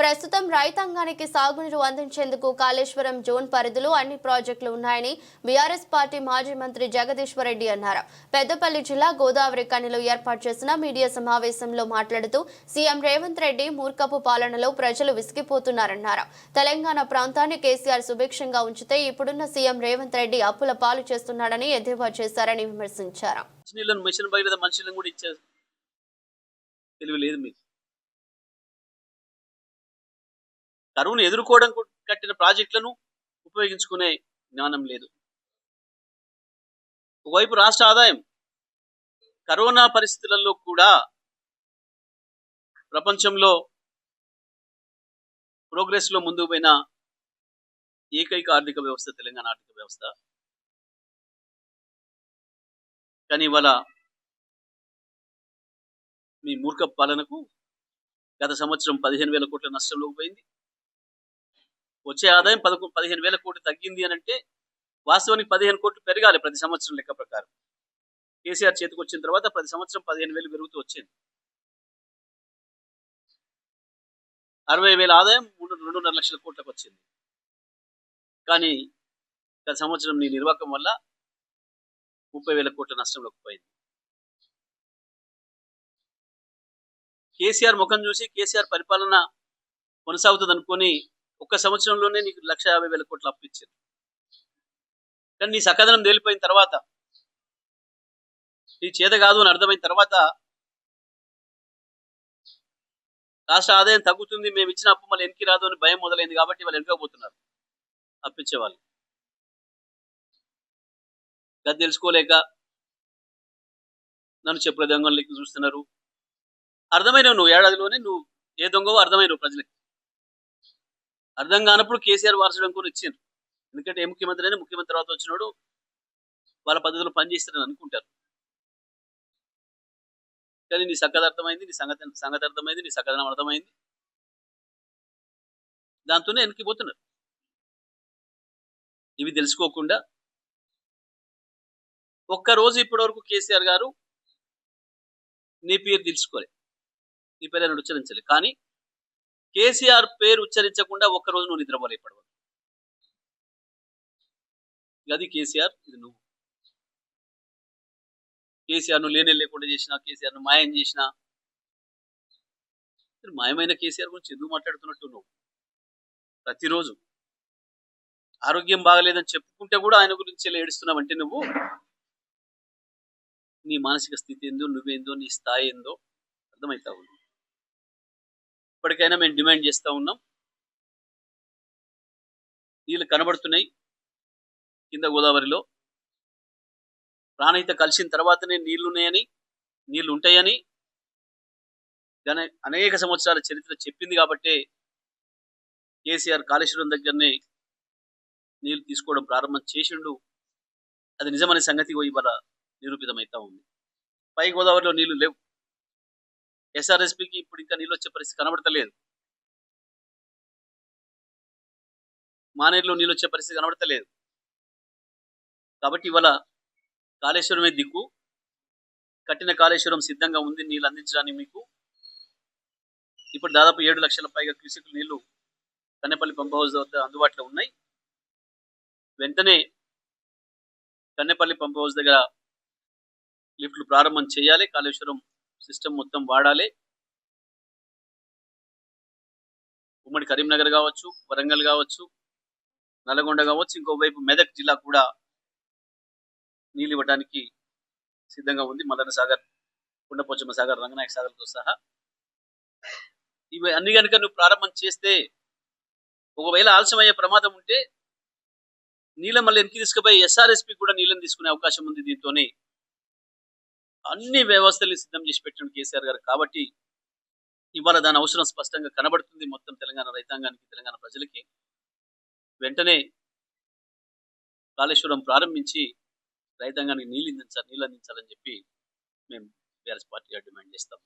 ప్రస్తుతం రైతాంగానికి సాగునీరు అందించేందుకు కాళేశ్వరం జోన్ పరిధిలో అన్ని ప్రాజెక్టులు ఉన్నాయని బీఆర్ఎస్ పార్టీ మాజీ మంత్రి జగదీశ్వర్ రెడ్డి అన్నారు. పెద్దపల్లి జిల్లా గోదావరి కనిలో ఏర్పాటు చేసిన మీడియా సమావేశంలో మాట్లాడుతూ సీఎం రేవంత్ రెడ్డి మూర్ఖపు పాలనలో ప్రజలు విసిగిపోతున్నారన్నారు. తెలంగాణ ప్రాంతాన్ని కేసీఆర్ సుభిక్షంగా ఉంచితే ఇప్పుడున్న సీఎం రేవంత్ రెడ్డి అప్పుల పాలు చేస్తున్నాడని ఎద్దేవా చేశారని విమర్శించారు. కరువును ఎదుర్కోవడం కట్టిన ప్రాజెక్టులను ఉపయోగించుకునే జ్ఞానం లేదు. ఒకవైపు రాష్ట్ర ఆదాయం కరోనా పరిస్థితులలో కూడా ప్రపంచంలో ప్రోగ్రెస్ లో ముందుకు పోయిన ఏకైక ఆర్థిక వ్యవస్థ తెలంగాణ ఆర్థిక వ్యవస్థ. కానీ ఇవాళ మీ మూర్ఖ పాలనకు గత సంవత్సరం 15,000 కోట్ల నష్టంలోకి పోయింది. వచ్చే ఆదాయం 15,000 కోట్లు తగ్గింది అని అంటే వాస్తవానికి 15 కోట్లు పెరగాలి ప్రతి సంవత్సరం లెక్క ప్రకారం. కేసీఆర్ చేతికి వచ్చిన తర్వాత ప్రతి సంవత్సరం 15,000 పెరుగుతూ వచ్చింది. 60,000 ఆదాయం 2.5 లక్షల కోట్లకు వచ్చింది. కానీ గత సంవత్సరం నీ నిర్వాహకం వల్ల 30,000 కోట్ల నష్టంలోకి పోయింది. కేసీఆర్ ముఖం చూసి కేసీఆర్ పరిపాలన కొనసాగుతుంది అనుకొని ఒక్క సంవత్సరంలోనే నీకు 1,50,000 కోట్ల అప్పు ఇచ్చారు. కానీ నీ సకదనం తేలిపోయిన తర్వాత, నీ చేత కాదు అని అర్థమైన తర్వాత రాష్ట్ర ఆదాయం తగ్గుతుంది, మేము ఇచ్చిన అప్పు మళ్ళీ వెనక్కి రాదు అని భయం మొదలైంది. కాబట్టి వాళ్ళు వెనకపోతున్నారు అప్పించేవాళ్ళు. గది తెలుసుకోలేక నన్ను చెప్పుల దొంగలకి చూస్తున్నారు. అర్థమైనవు నువ్వు, ఏడాదిలోనే నువ్వు ఏ దొంగవో అర్థమైనవు ప్రజలకి. అర్థం కానప్పుడు కేసీఆర్ వారసుడు అనుకుని ఇచ్చిండ్రు. ఎందుకంటే ఏ ముఖ్యమంత్రి అయినా ముఖ్యమంత్రి తర్వాత వచ్చినోడు వాళ్ళ పద్ధతిలో పనిచేస్తారని అనుకుంటారు. కానీ నీ సంగతి అర్థమైంది, నీ సంగతి అర్థమైంది, నీ సకదనం అర్థమైంది. దాంతోనే వెనక్కిపోతున్నారు. ఇవి తెలుసుకోకుండా ఒక్కరోజు ఇప్పటి వరకు కేసీఆర్ గారు నీ పేరు తెలుసుకోలేదు, నీ పేరు ఆయన ఉచ్చరించలేదు. కానీ కేసీఆర్ పేరు ఉచ్చరించకుండా ఒక్కరోజు నువ్వు నిద్రపోలే ఇప్పటివరకు. అది కేసీఆర్, ఇది నువ్వు. కేసీఆర్ నువ్వు లేనే లేకుండా చేసినా, కేసీఆర్ ను మాయం చేసినా, మాయమైన కేసీఆర్ గురించి ఎందుకు మాట్లాడుతున్నట్టు నువ్వు? ప్రతిరోజు ఆరోగ్యం బాగలేదని చెప్పుకుంటే కూడా ఆయన గురించి ఏడుస్తున్నావంటే నువ్వు నీ మానసిక స్థితి ఏందో, నువ్వేందో, నీ స్థాయి ఏందో అర్థమవుతా ఉంది. ఇప్పటికైనా మేము డిమాండ్ చేస్తూ ఉన్నాం. నీళ్ళు కనబడుతున్నాయి కింద గోదావరిలో. ప్రాణహిత కలిసిన తర్వాతనే నీళ్లున్నాయని, నీళ్లు ఉంటాయని దాని అనేక సంవత్సరాల చరిత్ర చెప్పింది. కాబట్టే కేసీఆర్ కాళేశ్వరం దగ్గరనే నీళ్లు తీసుకోవడం ప్రారంభం చేసిండు. అది నిజమనే సంగతి ఇవాళ నిరూపితమవుతా ఉంది. పై గోదావరిలో నీళ్లు లేవు. ఎస్ఆర్ఎస్పీకి ఇప్పుడు ఇంకా నీళ్ళు వచ్చే పరిస్థితి కనబడతలేదు. మానేరులో నీళ్ళు వచ్చే పరిస్థితి కనబడతలేదు. కాబట్టి ఇవాళ కాళేశ్వరమే దిక్కు. కట్టిన కాళేశ్వరం సిద్ధంగా ఉంది నీళ్ళు అందించడానికి. మీకు ఇప్పుడు దాదాపు 7 లక్షల పైగా క్యూసెక్ల నీళ్లు కన్నెపల్లి పంప్ హౌస్ వద్ద అందుబాటులో ఉన్నాయి. వెంటనే కన్నెపల్లి పంప్ హౌస్ దగ్గర లిఫ్ట్లు ప్రారంభం చేయాలి. కాళేశ్వరం సిస్టమ్ మొత్తం వాడాలి. ఉమ్మడి కరీంనగర్ కావచ్చు, వరంగల్ కావచ్చు, నల్గొండ కావచ్చు, ఇంకోవైపు మెదక్ జిల్లా కూడా నీళ్ళు ఇవ్వడానికి సిద్ధంగా ఉంది. మల్లన్న సాగర్, కుండపోచమ్మ సాగర్, రంగనాయక సాగర్తో సహా ఇవి అన్ని కనుక నువ్వు ప్రారంభం చేస్తే, ఒకవేళ ఆలస్యమయ్యే ప్రమాదం ఉంటే నీళ్ళ మళ్ళీ వెనక్కి తీసుకుపోయి ఎస్ఆర్ఎస్పీ కూడా నీళ్ళని తీసుకునే అవకాశం ఉంది. దీంతోనే అన్ని వ్యవస్థల్ని సిద్ధం చేసి పెట్టిన కేసీఆర్ గారు. కాబట్టి ఇవాళ దాని అవసరం స్పష్టంగా కనబడుతుంది మొత్తం తెలంగాణ రైతాంగానికి, తెలంగాణ ప్రజలకి. వెంటనే కాళేశ్వరం ప్రారంభించి రైతాంగానికి నీళ్ళు అందించాలని చెప్పి మేము బీఆర్ఎస్ పార్టీగా డిమాండ్ చేస్తాం.